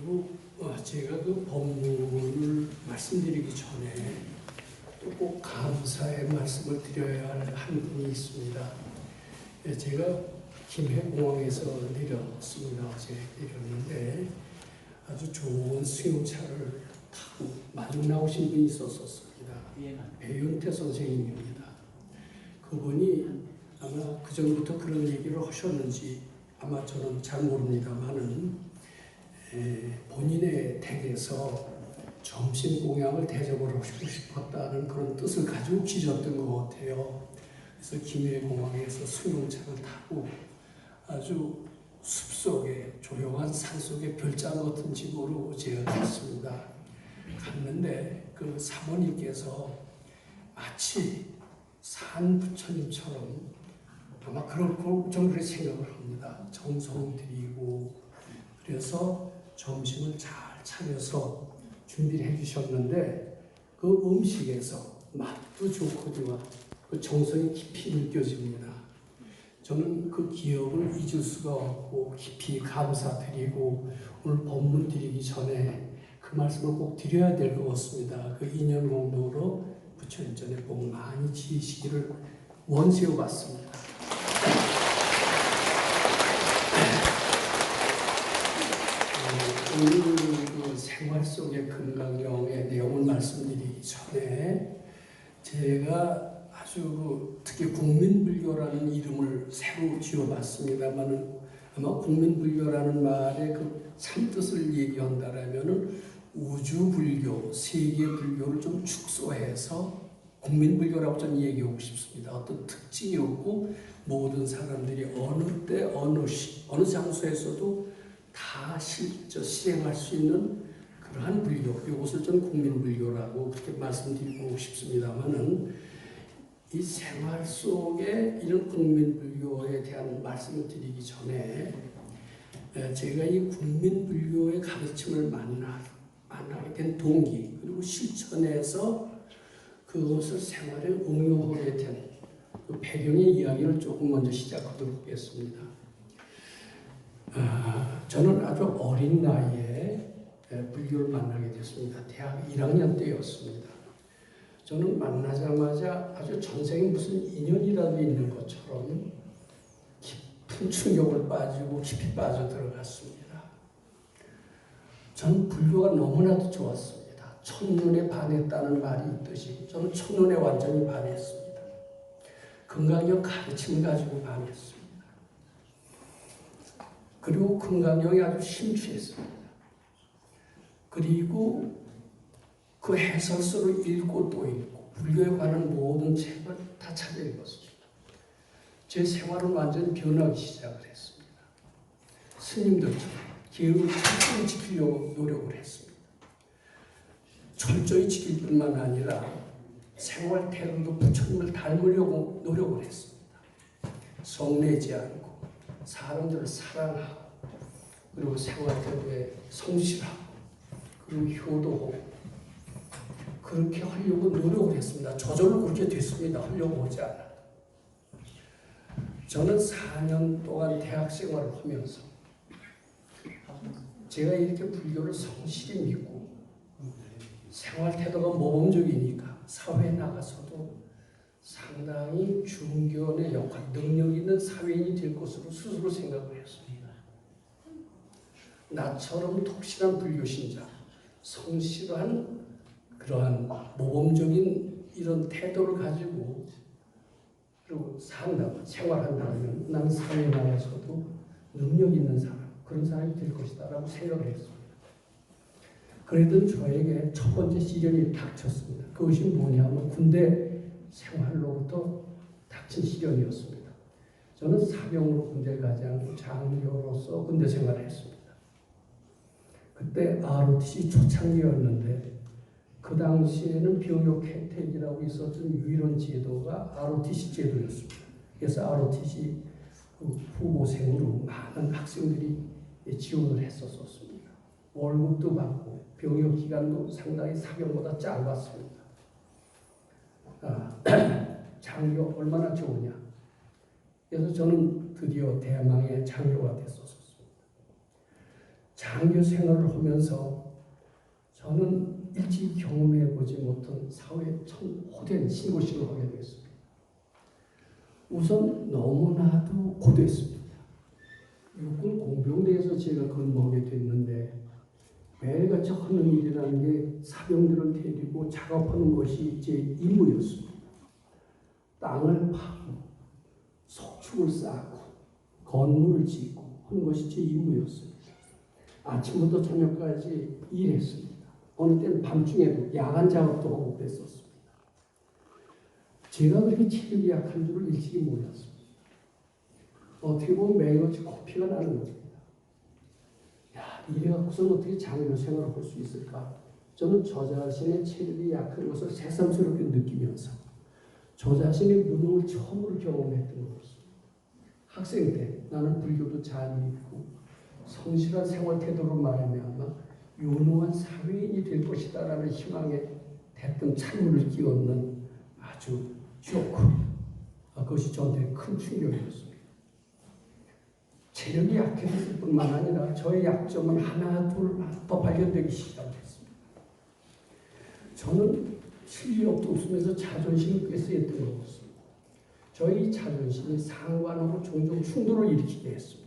그리고 제가 그 법문을 말씀드리기 전에 또 꼭 감사의 말씀을 드려야 할 한 분이 있습니다. 제가 김해공항에서 내렸습니다. 어제 내렸는데 아주 좋은 승용차를 타고 마중 나오신 분이 있었습니다. 배윤태 선생님입니다. 그분이 아마 그전부터 그런 얘기를 하셨는지 아마 저는 잘 모릅니다만은 본인의 댁에서 점심 공양을 대접을 하고 싶었다는 그런 뜻을 가지고 기셨던 것 같아요. 그래서 김해공항에서 승용차를 타고 아주 숲속에 조용한 산속에 별장 같은 집으로 제가 갔습니다. 갔는데 그 사모님께서 마치 산 부처님처럼 아마 그럴 정도로 생각을 합니다. 정성 들이고 그래서 점심을 잘 차려서 준비를 해주셨는데 그 음식에서 맛도 좋거든요. 그 정성이 깊이 느껴집니다. 저는 그 기억을 잊을 수가 없고 깊이 감사드리고 오늘 법문 드리기 전에 그 말씀을 꼭 드려야 될 것 같습니다. 그 인연 공덕으로 부처님 전에 복 많이 지으시기를 원세워 봤습니다. 오늘 그 생활 속의 금강경의 내용을 말씀드리기 전에 제가 아주 특히 국민불교라는 이름을 새로 지어봤습니다만은 아마 국민불교라는 말의 그 참뜻을 얘기한다라면은 우주불교, 세계불교를 좀 축소해서 국민불교라고 좀 얘기하고 싶습니다. 어떤 특징이 없고 모든 사람들이 어느 때 어느 장소에서도 다 실행할 수 있는 그러한 불교, 이것을 좀 국민불교라고 그렇게 말씀드리고 싶습니다만은 이 생활 속에 이런 국민불교에 대한 말씀을 드리기 전에 제가 이 국민불교의 가르침을 만나게 된 동기 그리고 실천에서 그것을 생활에 응용하게 된 그 배경의 이야기를 조금 먼저 시작하도록 하겠습니다. 저는 아주 어린 나이에 불교를 만나게 됐습니다. 대학 1학년 때였습니다. 저는 만나자마자 아주 전생에 무슨 인연이라도 있는 것처럼 깊은 충격을 빠지고 깊이 빠져들어갔습니다. 저는 불교가 너무나도 좋았습니다. 첫눈에 반했다는 말이 있듯이 저는 첫눈에 완전히 반했습니다. 금강경 가르침을 가지고 반했습니다. 그리고 금강경에 아주 심취했습니다. 그리고 그 해설서를 읽고 또 읽고 불교에 관한 모든 책을 다 찾아 읽었습니다. 제 생활은 완전히 변하기 시작을 했습니다. 스님들처럼 계율을 철저히 지키려고 노력을 했습니다. 철저히 지킬 뿐만 아니라 생활 태도도 부처님을 닮으려고 노력을 했습니다. 성내지 않고 사람들을 사랑하고 그리고 생활 태도에 성실하고 그리고 효도하고 그렇게 하려고 노력을 했습니다. 저절로 그렇게 됐습니다. 하려고 하지 않아도. 저는 4년 동안 대학 생활을 하면서 제가 이렇게 불교를 성실히 믿고 생활 태도가 모범적이니까 사회에 나가서도 상당히 중견의 역할, 능력 있는 사회인이 될 것으로 스스로 생각을 했습니다. 나처럼 독실한 불교신자, 성실한 그러한 모범적인 이런 태도를 가지고 그리고 생활한다면 나는 사회에 나가서도 능력 있는 사람, 그런 사람이 될 것이다 라고 생각을 했습니다. 그랬던 저에게 첫 번째 시련이 닥쳤습니다. 그것이 뭐냐면 군대 생활로부터 닥친 시련이었습니다. 저는 사병으로 군대에 가지 않고 장교로서 군대 생활을 했습니다. 그때 ROTC 초창기였는데 그 당시에는 병역 혜택이라고 있었던 유일한 제도가 ROTC 제도였습니다. 그래서 ROTC 후보생으로 많은 학생들이 지원을 했었습니다. 월급도 받고 병역 기간도 상당히 사병보다 짧았습니다. 장교 얼마나 좋으냐. 그래서 저는 드디어 대망의 장교가 됐었습니다. 장교 생활을 하면서 저는 일찍 경험해보지 못한 사회의 참호된 신고식을 하게 됐습니다. 우선 너무나도 고됐습니다. 육군 공병대에서 제가 근무하게 됐는데 매일같이 하는 일이라는 게 사병들을 데리고 작업하는 것이 제 임무였습니다. 땅을 파고 석축을 쌓고 건물을 짓고 하는 것이 제 임무였습니다. 아침부터 저녁까지 일했습니다. 어느 때는 밤중에도 야간 작업도 하고 그랬었습니다. 제가 그렇게 체력이 약한 줄을 일찍이 몰랐습니다. 어떻게 보면 매일같이 코피가 나는 겁니다. 이래갖고서는 어떻게 장교 생활을 할 수 있을까? 저는 저 자신의 체력이 약한 것을 새삼스럽게 느끼면서 저 자신의 무능을 처음으로 경험했던 것입니다. 학생 때 나는 불교도 잘 믿고 성실한 생활 태도로 말하면 유능한 사회인이 될 것이다라는 희망에 대뜸 찬물을 끼얹는 아주 쇼크. 그것이 저한테 큰 충격이었습니다. 체력이 약해졌을 뿐만 아니라 저의 약점은 하나 둘 더 발견되기 시작했습니다. 저는 실력도 없으면서 자존심을 꽤 쓰였던 것 같습니다. 저희 자존심이 상관하고 종종 충돌을 일으키게 했습니다.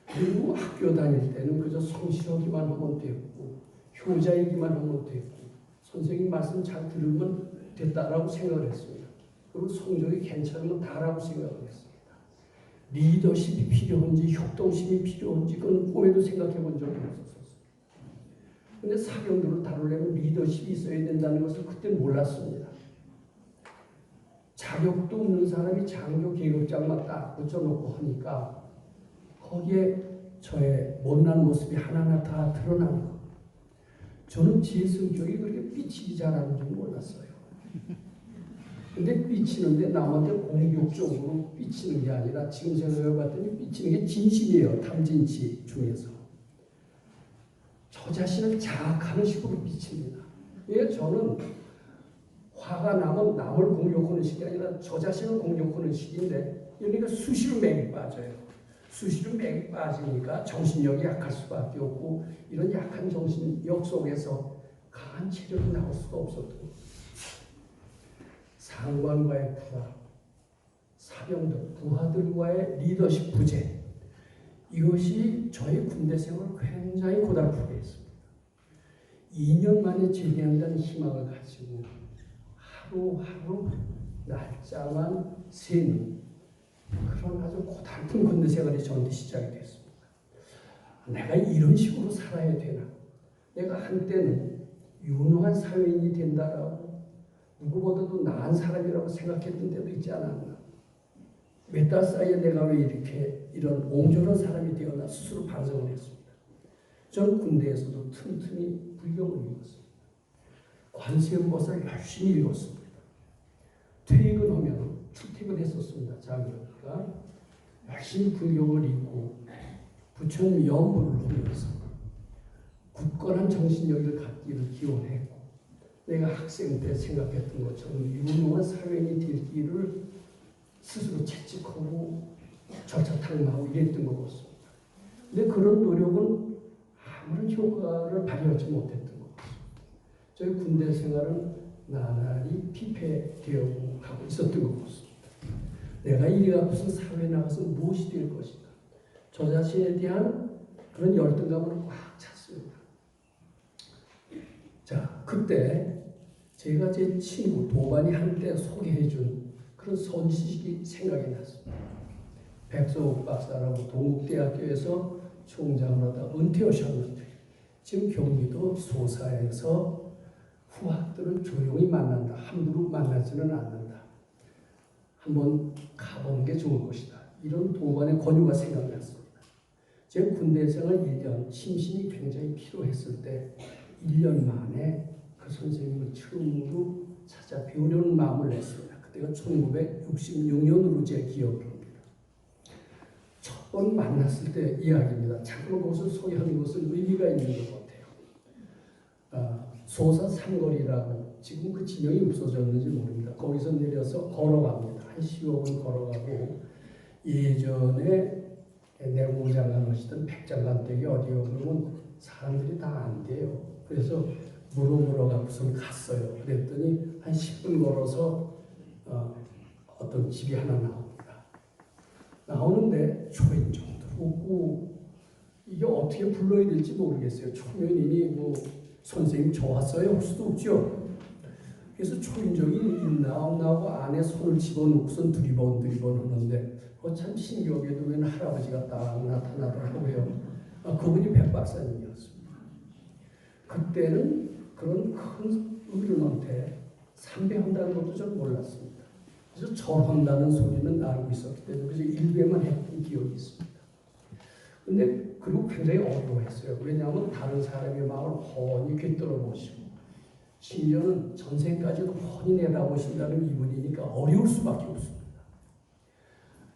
그리고 학교 다닐 때는 그저 성실하기만 하면 됐고 효자이기만 하면 됐고 선생님 말씀 잘 들으면 됐다라고 생각을 했습니다. 그리고 성적이 괜찮으면 다라고 생각을 했습니다. 리더십이 필요한지 협동심이 필요한지 그건 꿈에도 생각해 본 적이 없었어요. 그런데 사병들을 다루려면 리더십이 있어야 된다는 것을 그때 몰랐습니다. 자격도 없는 사람이 장교 계급장만 딱 붙여놓고 하니까 거기에 저의 못난 모습이 하나하나 다 드러나는 것. 저는 제 성격이 그렇게 삐치기 잘하는 줄 몰랐어요. 근데 삐치는데 남한테 공격적으로 삐치는 게 아니라 지금 생각해봤더니 삐치는 게 진심이에요. 탐진치 중에서. 저 자신을 자학하는 식으로 삐칩니다. 왜 저는 화가 나면 남을 공격하는 식이 아니라 저 자신을 공격하는 식인데 그러니까 수시로 맥이 빠져요. 수시로 맥이 빠지니까 정신력이 약할 수밖에 없고 이런 약한 정신력 속에서 강한 체력이 나올 수가 없었던 거예요. 상관과의 불화, 사병들, 부하들과의 리더십 부재 이것이 저의 군대 생활을 굉장히 고달프게 했습니다. 2년 만에 제대한다는 희망을 가지고 하루하루 날짜만 세는 그런 아주 고달픈 군대 생활이 저한테 시작이 됐습니다. 내가 이런 식으로 살아야 되나? 내가 한때는 유능한 사회인이 된다라고 누구보다도 나은 사람이라고 생각했던 때도 있지 않았나. 몇 달 사이에 내가 왜 이렇게 이런 옹졸한 사람이 되었나 스스로 반성을 했습니다. 저는 군대에서도 틈틈이 불경을 읽었습니다. 관세음보살 열심히 읽었습니다. 퇴근하면 출퇴근했었습니다. 자기가 열심히 불경을 읽고 부처님 연부를 하면서 굳건한 정신력을 갖기를 기원했고 내가 학생 때 생각했던 것처럼 유능한 사회인이 될 길을 스스로 채찍하고 절차탕마하고 이랬던 것 같습니다. 근데 그런 노력은 아무런 효과를 발휘하지 못했던 것 같습니다. 저희 군대 생활은 나날이 피폐되어 가고 있었던 것 같습니다. 내가 이래가 무슨 사회에 나가서 무엇이 될 것인가. 저 자신에 대한 그런 열등감으로 꽉 찼습니다. 자, 그때 제가 제 친구 도반이 한때 소개해준 그런 선지식이 생각이 났습니다. 백소옥 박사라고 동국대학교에서 총장을 하다 은퇴하셨는데 지금 경기도 소사에서 후학들을 조용히 만난다. 함부로 만나지는 않는다. 한번 가보는 게 좋을 것이다. 이런 도반의 권유가 생각났습니다. 제 군대 생활 1년 심신이 굉장히 피로했을 때 1년 만에 그 선생님을 처음으로 찾아뵈려는 마음을 냈습니다. 그때가 1966년으로 제 기억을 합니다. 첫 번 만났을 때 이야기입니다. 잠깐 그것을 소개하는 것은 의미가 있는 것 같아요. 소사 삼거리라고 지금 그 지명이 없어졌는지 모릅니다. 거기서 내려서 걸어갑니다. 한 15분 걸어가고 예전에 내무장관 하시던 백장관 댁이 어디요? 그러면 사람들이 다 안 돼요. 그래서 물어갖고선 갔어요. 그랬더니 한 10분 걸어서 어떤 집이 하나 나옵니다. 나오는데 초인종도 없고 이게 어떻게 불러야 될지 모르겠어요. 초면이니 뭐 선생님 좋았어요 할 수도 없죠. 그래서 초인종이 있나 없나 하고 안에 손을 집어넣고선 두리번 하는데 참 신기하게도 웬 할아버지가 딱 나타나더라고요. 그분이 백 박사님이었습니다. 그때는 그런 큰 어른한테 삼배한다는 것도 저는 몰랐습니다. 그래서 절한다는 소리는 알고 있었기 때문에 그래서 일배만 했던 기억이 있습니다. 근데 그리고 굉장히 어려워했어요. 왜냐하면 다른 사람의 마음을 훤히 꿰뚫어 보시고 심지어는 전생까지도 훤히 내다보신다는 이분이니까 어려울 수밖에 없습니다.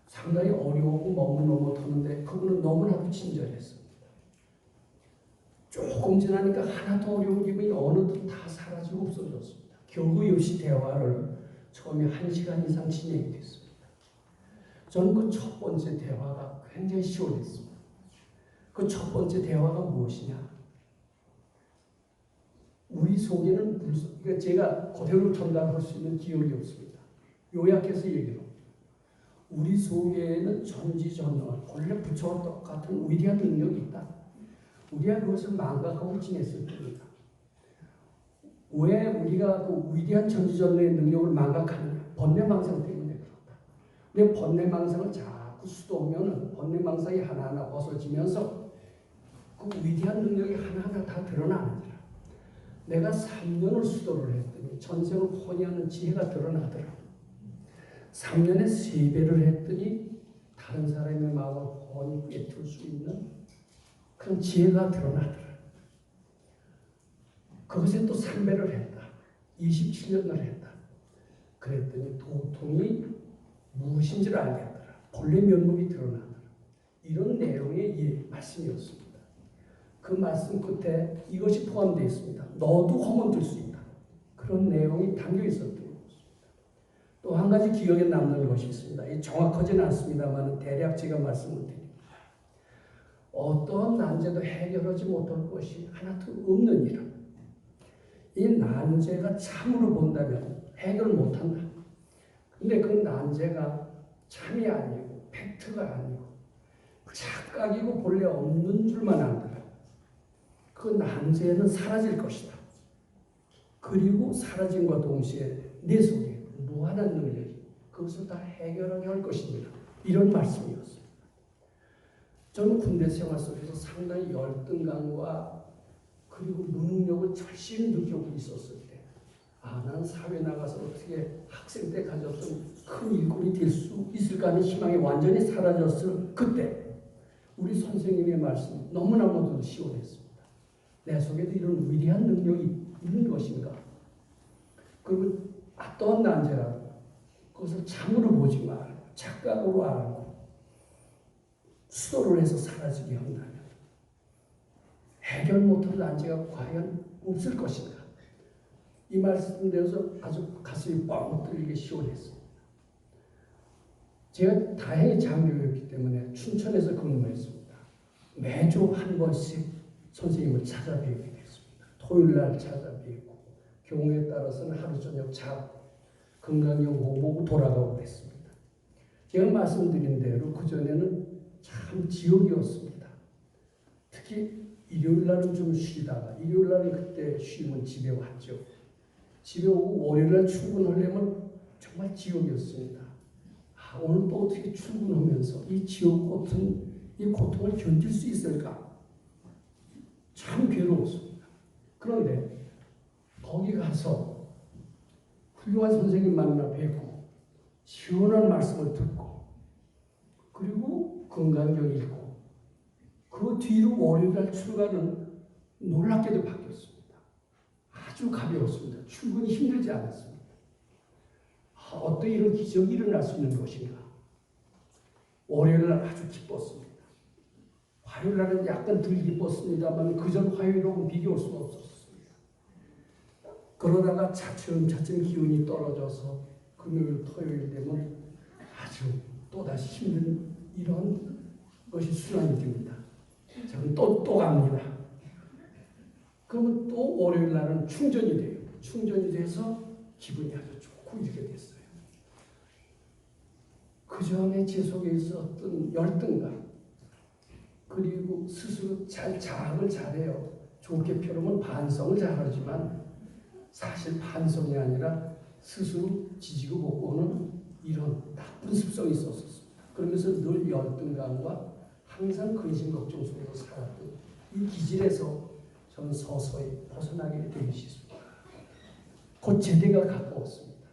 상당히 어려우고 머뭇머뭇하는데 그분은 너무나도 친절했습니다. 조금 지나니까 하나도 어려운 기분이 어느덧 다 사라지고 없어졌습니다. 겨우 역시 대화를 처음에 1시간 이상 진행이 됐습니다. 저는 그 첫 번째 대화가 굉장히 시원했습니다. 그 첫 번째 대화가 무엇이냐? 우리 속에는 그러니까 제가 그대로 전달할 수 있는 기억이 없습니다. 요약해서 얘기로 우리 속에는 전지전능한 본래 부처와 똑같은 위대한 능력이 있다. 우리가 그것을 망각하고 지냈을 때입니다. 왜 우리가 그 위대한 전지전능의 능력을 망각하느냐? 번뇌망상 때문에 그렇다. 근데 번뇌망상을 자꾸 수도하면 번뇌망상이 하나하나 벗어지면서 그 위대한 능력이 하나하나 다 드러나느니라. 내가 3년을 수도를 했더니 전생을 혼이하는 지혜가 드러나더라. 3년에 3배를 했더니 다른 사람의 마음을 혼이 꿰뚫을 수 있는 그런 지혜가 드러나더라. 그것에 또 3배를 했다. 27년을 했다. 그랬더니 도통이 무엇인지를 알겠더라. 본래 면목이 드러나더라. 이런 내용의 말씀이었습니다. 그 말씀 끝에 이것이 포함되어 있습니다. 너도 허문들 수 있다. 그런 내용이 담겨 있었던 것입니다. 또 한 가지 기억에 남는 것이 있습니다. 정확하지는 않습니다만 대략 제가 말씀을 드립니다. 어떠한 난제도 해결하지 못할 것이 하나도 없느니라. 이 난제가 참으로 본다면 해결 못한다. 근데 그 난제가 참이 아니고 팩트가 아니고 착각이고 본래 없는 줄만 알더라. 그 난제는 사라질 것이다. 그리고 사라짐과 동시에 내 속에 무한한 능력이 그것을 다 해결하게 할 것입니다. 이런 말씀이었습니다. 저는 군대 생활 속에서 상당히 열등감과 그리고 무능력을 절실히 느끼고 있었을 때, 나는 사회 나가서 어떻게 학생 때 가졌던 큰 일꾼이 될 수 있을까 하는 희망이 완전히 사라졌을 그때 우리 선생님의 말씀 너무나도 시원했습니다. 내 속에도 이런 위대한 능력이 있는 것인가? 그리고 어떤 난제라도 그것을 참으로 보지 말고 착각으로 알고 수도를 해서 사라지게 한다면 해결 못할 난제가 과연 없을 것인가? 이 말씀에 대해서 아주 가슴이 뻥 뚫리게 시원했습니다. 제가 다행히 장교였기 때문에 춘천에서 근무했습니다. 매주 한 번씩 선생님을 찾아뵙게 됐습니다. 토요일날 찾아뵙고 경우에 따라서는 하루 저녁 건강연구 보고 돌아가고 그랬습니다. 제가 말씀드린 대로 그전에는 참 지옥이었습니다. 특히 일요일날은 좀 쉬다가 일요일날은 그때 쉬면 집에 왔죠. 집에 오고 월요일날 출근하려면 정말 지옥이었습니다. 오늘 또 어떻게 출근하면서 이 지옥 같은 이 고통을 견딜 수 있을까? 참 괴로웠습니다. 그런데 거기 가서 훌륭한 선생님 만나 뵙고 시원한 말씀을 듣고 그리고 건강경 읽고 그 뒤로 월요일날 출근은 놀랍게도 바뀌었습니다. 아주 가벼웠습니다. 출근이 힘들지 않았습니다. 어떤 이런 기적이 일어날 수 있는 것인가? 월요일날 아주 기뻤습니다. 화요일날은 약간 덜 기뻤습니다만 그전 화요일하고 비교할 수가 없었습니다. 그러다가 차츰 기운이 떨어져서 금요일, 토요일 되면 아주 또다시 힘든 이런 그것이 순환이 됩니다. 저는 또 갑니다. 그러면 또 월요일 날은 충전이 돼요. 충전이 돼서 기분이 아주 좋고 이렇게 됐어요. 그 전에 제 속에 있었던 열등감, 그리고 스스로 자학을 잘해요. 좋게 표현하면 반성을 잘하지만 사실 반성이 아니라 스스로 지지고 볶고는 이런 나쁜 습성이 있었습니다. 그러면서 늘 열등감과 항상 근심 걱정 속에서 살았던 이 기질에서 저는 서서히 벗어나게 되기 싫습니다. 곧 제대가 가까웠습니다.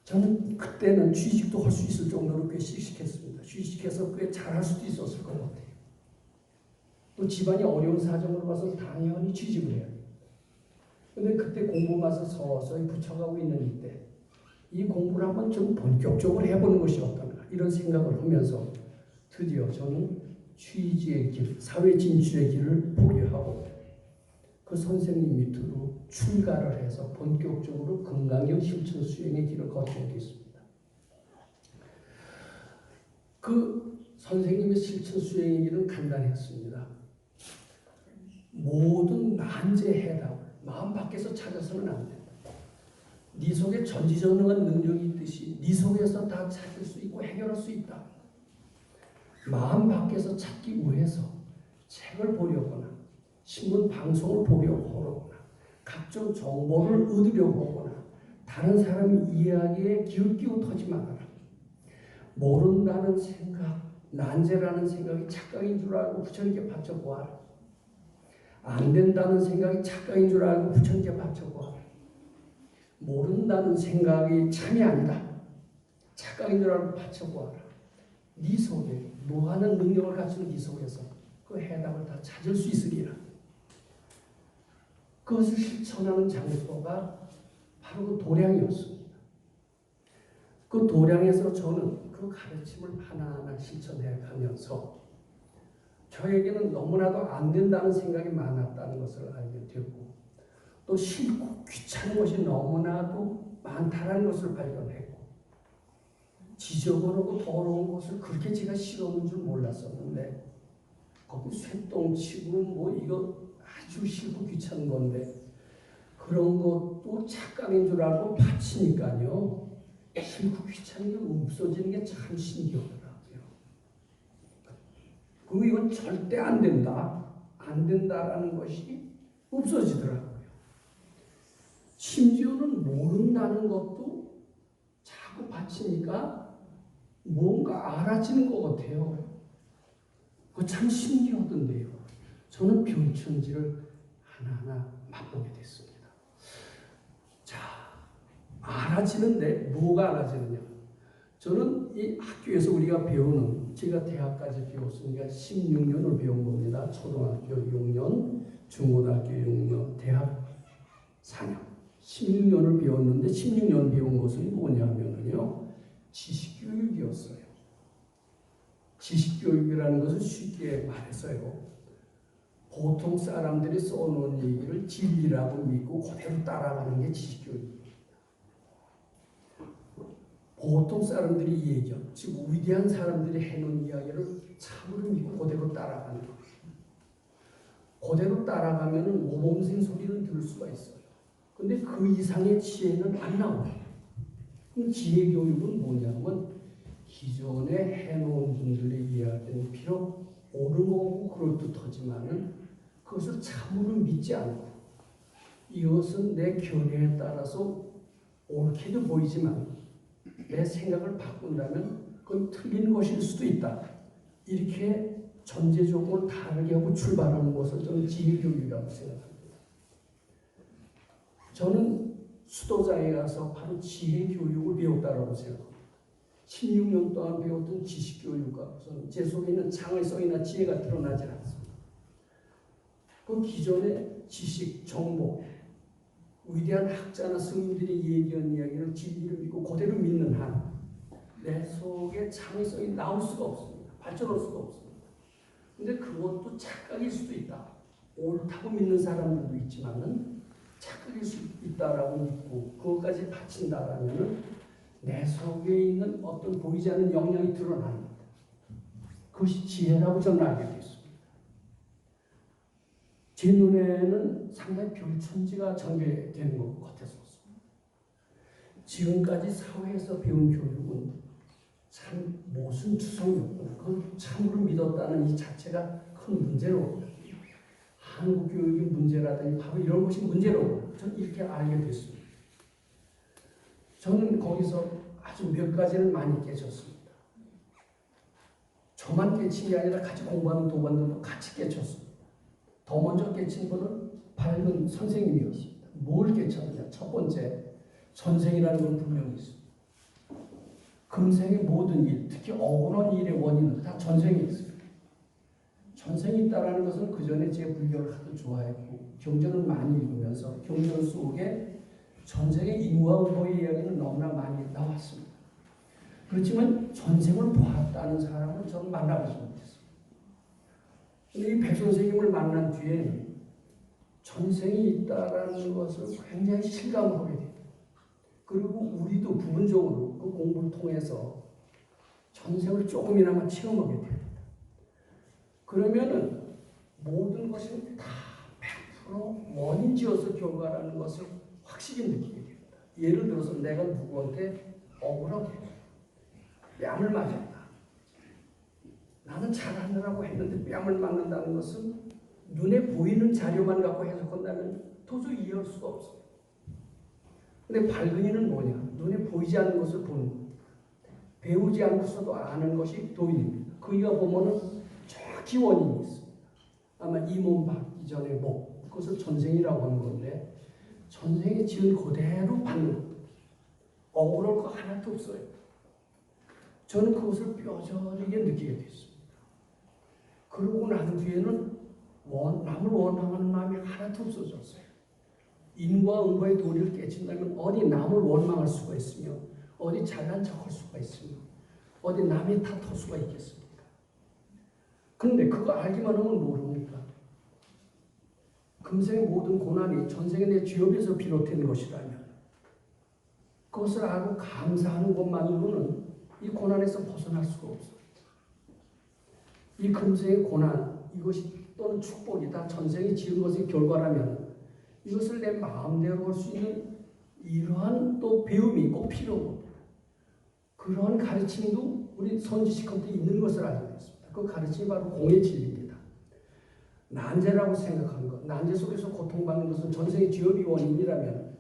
저는 그때는 취직도 할 수 있을 정도로 꽤 씩씩했습니다. 취직해서 꽤 잘할 수도 있었을 것 같아요. 또 집안이 어려운 사정을 봐서 당연히 취직을 해야 돼요. 근데 그때 공부 맛을 서서히 붙여가고 있는 이때 이 공부를 한번 좀 본격적으로 해보는 것이 어떤가 이런 생각을 하면서 드디어 저는 취직의 길, 사회 진출의 길을 포기하고 그 선생님 밑으로 출가를 해서 본격적으로 금강경 실천 수행의 길을 걷게 됐습니다. 그 선생님의 실천 수행의 길은 간단했습니다. 모든 난제의 해답을 마음 밖에서 찾아서는 안 된다. 네 속에 전지전능한 능력이 있듯이 네 속에서 다 찾을 수 있고 해결할 수 있다. 마음 밖에서 찾기 위해서 책을 보려거나 신문 방송을 보려고 하거나 각종 정보를 얻으려고 하거나 다른 사람의 이야기에 기웃기웃하지 말아라. 모른다는 생각, 난제라는 생각이 착각인 줄 알고 부처님께 바쳐보아라. 안 된다는 생각이 착각인 줄 알고 부처님께 바쳐보아라. 모른다는 생각이 참이 아니다. 착각인 줄 알고 바쳐보아라. 네 속에 무한한 능력을 갖춘 네 속에서 그 해답을 다 찾을 수 있으리라. 그것을 실천하는 장소가 바로 그 도량이었습니다. 그 도량에서 저는 그 가르침을 하나하나 실천해 가면서 저에게는 너무나도 안 된다는 생각이 많았다는 것을 알게 되고 또 싫고 귀찮은 것이 너무나도 많다는 것을 발견했고 지저분하고 더러운 것을 그렇게 제가 싫어하는 줄 몰랐었는데 거기 쇠똥치고 뭐 이거 아주 싫고 귀찮은 건데 그런 것도 착각인 줄 알고 바치니까요 싫고 귀찮은 게 없어지는 게 참 신기하더라고요. 그리고 이건 절대 안 된다, 안 된다라는 것이 없어지더라고요. 심지어는 모른다는 것도 자꾸 바치니까 뭔가 알아지는 것 같아요. 그거 참 신기하던데요. 저는 병천지를 하나하나 맛보게 됐습니다. 자, 알아지는데 뭐가 알아지느냐? 저는 이 학교에서 우리가 배우는, 제가 대학까지 배웠으니까 16년을 배운 겁니다. 초등학교 6년, 중고등학교 6년, 대학 4년. 16년을 배웠는데 16년 배운 것은 뭐냐면요. 지식교육이었어요. 지식교육이라는 것은 쉽게 말해서요. 보통 사람들이 써놓은 얘기를 진리라고 믿고 그대로 따라가는 게 지식교육입니다. 보통 사람들이 얘기한, 즉 위대한 사람들이 해놓은 이야기를 참으로 믿고 그대로 따라가는 거예요. 그대로 따라가면 모범생 소리는 들을 수가 있어요. 근데 그 이상의 지혜는 안 나와요. 그럼 지혜 교육은 뭐냐면 기존에 해놓은 분들의 이야기는 비록 옳은 거고 그럴듯하지만은 그것을 참으로 믿지 않고 이것은 내 견해에 따라서 옳게도 보이지만 내 생각을 바꾼다면 그건 틀린 것일 수도 있다. 이렇게 전제적으로 다르게 하고 출발하는 것을 저는 지혜교육이라고 생각합니다. 저는 수도자에 가서 바로 지혜교육을 배웠다고 생각합니다. 16년 동안 배웠던 지식교육과 제 속에 있는 창의성이나 지혜가 드러나지 않습니다. 그 기존의 지식, 정보, 위대한 학자나 스님들이 얘기한 이야기를 진리를 믿고 그대로 믿는 한 내 속에 창의성이 나올 수가 없습니다. 발전할 수가 없습니다. 근데 그것도 착각일 수도 있다. 옳다고 믿는 사람들도 있지만은 착각일 수 있다라고 믿고 그것까지 바친다라면은 내 속에 있는 어떤 보이지 않는 영향이 드러납니다. 그것이 지혜라고 저는 알게 됐습니다. 제 눈에는 상당히 별천지가 전개되는 것 같았었습니다. 지금까지 사회에서 배운 교육은 참 모순투성이었구나. 그걸 참으로 믿었다는 이 자체가 큰 문제로 한국 교육의 문제라든지 바로 이런 것이 문제로 저는 이렇게 알게 됐습니다. 저는 거기서 아주 몇 가지는 많이 깨졌습니다. 저만 깨친 게 아니라 같이 공부하는 동반들도 같이 깨쳤습니다. 더 먼저 깨친 분은 밝은 선생님이었습니다. 뭘 깨쳤느냐? 첫 번째, 전생이라는 건 분명히 있습니다. 금생의 모든 일, 특히 억울한 일의 원인은 다 전생에 있습니다. 전생이 있다는 것은 그 전에 제 불교를 하도 좋아했고 경전을 많이 읽으면서 경전 속에 전생의 인과응보의 이야기는 너무나 많이 나왔습니다. 그렇지만 전생을 보았다는 사람은 저는 만나보지 못했습니다. 이 백 선생님을 만난 뒤에는 전생이 있다는 것을 굉장히 실감하게 됩니다. 그리고 우리도 부분적으로 그 공부를 통해서 전생을 조금이나마 체험하게 됩니다. 그러면은 모든 것이 다 100% 원인지어서 결과라는 것을 확실히 느끼게 됩니다. 예를 들어서 내가 누구한테 억울하게 뺨을 맞았다. 나는 잘하느라고 했는데 뺨을 맞는다는 것은 눈에 보이는 자료만 갖고 해석한다면 도저히 이해할 수가 없어요. 근데 발근이는 뭐냐? 눈에 보이지 않는 것을 보는 것. 배우지 않고서도 아는 것이 도인입니다. 거기가 보면은 정확히 원인이 있습니다. 아마 이 몸 받기 전에 목, 그것을 전생이라고 하는 건데 전생에 지은 그대로 받는 겁니다. 억울할 거 하나도 없어요. 저는 그것을 뼈저리게 느끼게 됐습니다. 그러고 난 뒤에는 남을 원망하는 마음이 하나도 없어졌어요. 인과 응과의 도리를 깨친다면 어디 남을 원망할 수가 있으며 어디 잘난 척할 수가 있으며 어디 남의 탓할 수가 있겠습니까? 그런데 그거 알기만 하면 모릅니까? 금생의 모든 고난이 전생의 내 죄업에서 비롯된 것이라면 그것을 알고 감사하는 것만으로는 이 고난에서 벗어날 수가 없어요. 이 금생의 고난, 이것이 또는 축복이 다 전생이 지은 것의 결과라면 이것을 내 마음대로 할 수 있는 이러한 또 배움이 꼭 필요합니다. 그러한 가르침도 우리 선지식한테 있는 것을 알게 됐습니다. 그 가르침이 바로 공의 진리입니다. 난제라고 생각하는 것, 난제 속에서 고통받는 것은 전생의 죄업이 원인이라면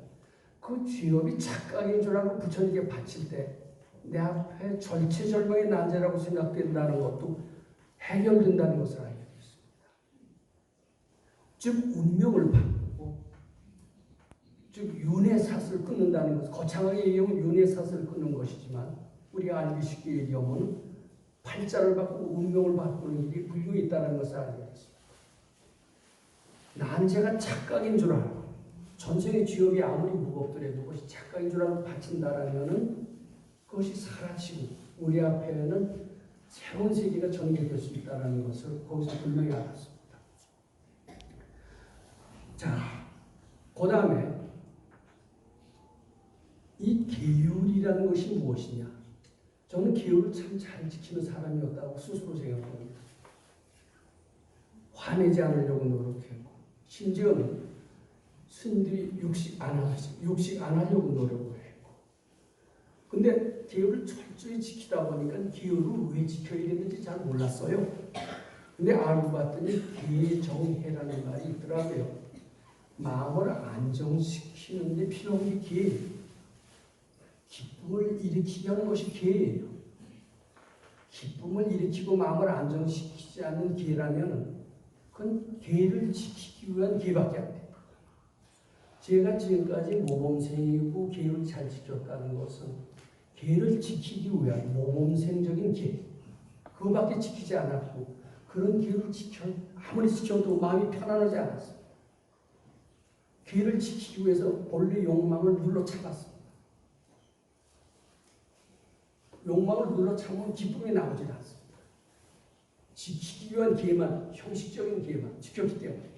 그 죄업이 착각인 줄 알고 부처님께 바칠 때 내 앞에 절체절명의 난제라고 생각된다는 것도 해결된다는 것을 알게 됐습니다. 즉 운명을 바꾸고 즉 윤회사슬을 끊는다는 것, 거창하게 얘기하면 윤회사슬을 끊는 것이지만 우리가 알기 쉽게 얘기하면 팔자를 바꾸고 운명을 바꾸는 일이 불교에 있다는 것을 알게 됐습니다. 난제가 착각인 줄 알고 전생의 죄업이 아무리 무겁더라도 그것이 착각인 줄 알고 바친다라면은 그것이 사라지고 우리 앞에는 새로운 세계가 전개될 수 있다는 것을 거기서 분명히 알았습니다. 자, 그 다음에 이 계율이라는 것이 무엇이냐? 저는 계율을 참 잘 지키는 사람이었다고 스스로 생각합니다. 화내지 않으려고 노력했고 심지어는 스님들이 육식 안 하려고 노력을 했고 근데 계율을 철저히 지키다 보니까 계율을 왜 지켜야 되는지 잘 몰랐어요. 근데 알고 봤더니 계정해라는 말이 있더라고요. 마음을 안정시키는 데 필요한 게 계예요. 기쁨을 일으키게 하는 것이 계예요. 기쁨을 일으키고 마음을 안정시키지 않는 계라면 그건 계를 지키기 위한 계밖에 안 돼요. 제가 지금까지 모범생이고 계를 잘 지켰다는 것은 계를 지키기 위한 모범생적인 계, 그거밖에 지키지 않았고 그런 계를 아무리 지켜도 마음이 편안하지 않았어요. 계를 지키기 위해서 본래 욕망을 눌러 참았습니다. 욕망을 눌러 참으면 기쁨이 나오지 않습니다. 지키기 위한 계만, 형식적인 계만 지켰기 때문에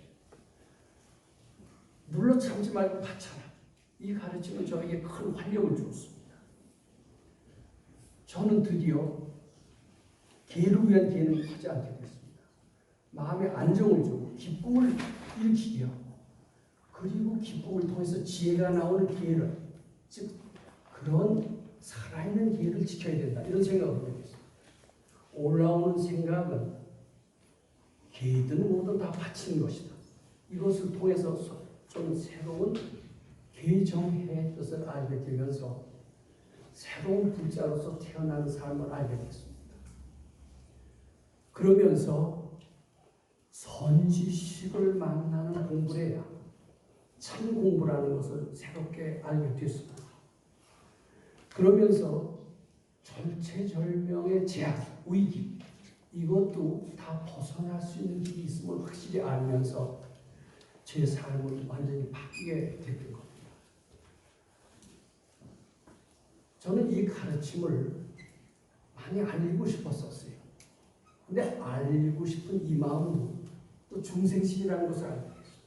눌러 참지 말고 바쳐라. 이 가르침은 저에게 큰 활력을 주었습니다. 저는 드디어 기회를 위한 기회는 하지 않게 됐습니다. 마음의 안정을 주고 기쁨을 일으키게 하고 그리고 기쁨을 통해서 지혜가 나오는 기회를 즉 그런 살아있는 기회를 지켜야 된다 이런 생각을 하고 있습니다. 올라오는 생각은 기회든 뭐든 다 바치는 것이다. 이것을 통해서 좀 새로운 개정의 뜻을 알게 되면서 새로운 불자로서 태어나는 삶을 알게 됐습니다. 그러면서 선지식을 만나는 공부를 해야 참 공부라는 것을 새롭게 알게 됐습니다. 그러면서 절체절명의 제약, 위기 이것도 다 벗어날 수 있는 길이 있음을 확실히 알면서 제 삶을 완전히 바뀌게 됐던 겁니다. 저는 이 가르침을 많이 알리고 싶었었어요. 근데 알리고 싶은 이 마음도 또 중생심이라는 것을 알게 됐어요.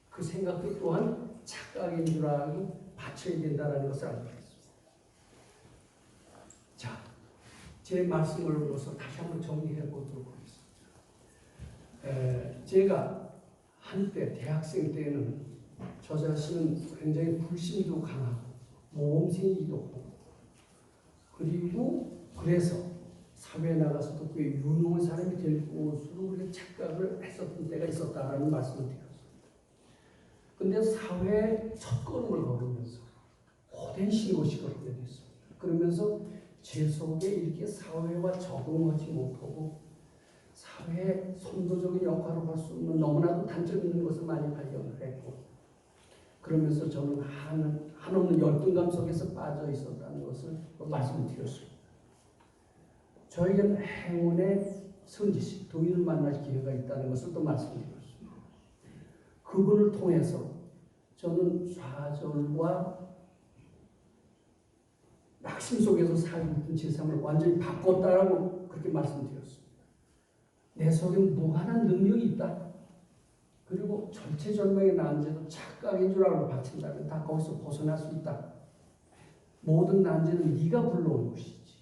그 생각도 또한 착각인 줄 알고 바쳐야 된다는 것을 알게 됐어요. 자, 제 말씀으로서 다시 한번 정리해 보도록 하겠습니다. 제가 한때 대학생 때는 저 자신은 굉장히 불신도 강하고 모험생이기도 하고 그리고 그래서 사회에 나가서도 꽤 유능한 사람이 될 것으로 그렇게 착각을 했었던 때가 있었다라는 말씀을 드렸습니다. 근데 사회에 첫걸음을 걸으면서 고된 신고식을 하게 됐습니다. 그러면서 제 속에 이렇게 사회와 적응하지 못하고 사회의 선도적인 역할을 할 수 없는 너무나도 단점 있는 것을 많이 발견을 했고 그러면서 저는 한없는 열등감 속에서 빠져 있었다는 것을 말씀드렸습니다. 저에게는 행운의 선지식, 도인을 만날 기회가 있다는 것을 또 말씀드렸습니다. 그분을 통해서 저는 좌절과 낙심 속에서 살고 있던 제 삶을 완전히 바꿨다라고 그렇게 말씀드렸습니다. 내 속에 무한한 능력이 있다. 그리고 절체절명의 난제도 착각인 줄 알고 바친다면 다 거기서 벗어날 수 있다. 모든 난제는 네가 불러온 것이지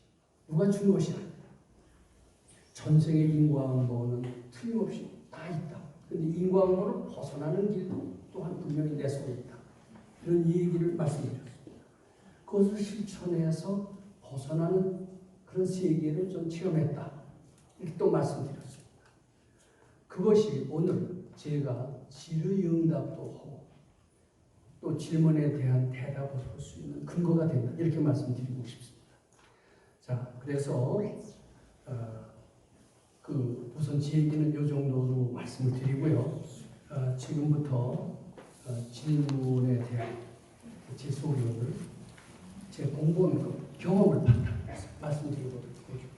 누가 준 것이 아니다. 전생의 인과응보는 틀림없이 다 있다. 그런데 인과응보를 벗어나는 길도 또한 분명히 내 속에 있다. 이런 얘기를 말씀드렸습니다. 그것을 실천해서 벗어나는 그런 세계를 좀 체험했다. 이렇게 또 말씀드렸습니다. 그것이 오늘 제가 질의응답도 하고 또 질문에 대한 대답을 할 수 있는 근거가 된다. 이렇게 말씀드리고 싶습니다. 자, 그래서 우선 제 얘기는 이 정도로 말씀을 드리고요. 지금부터 질문에 대한 제 소견을 제 공부한 경험을 바탕으로 말씀드리도록 하겠습니다.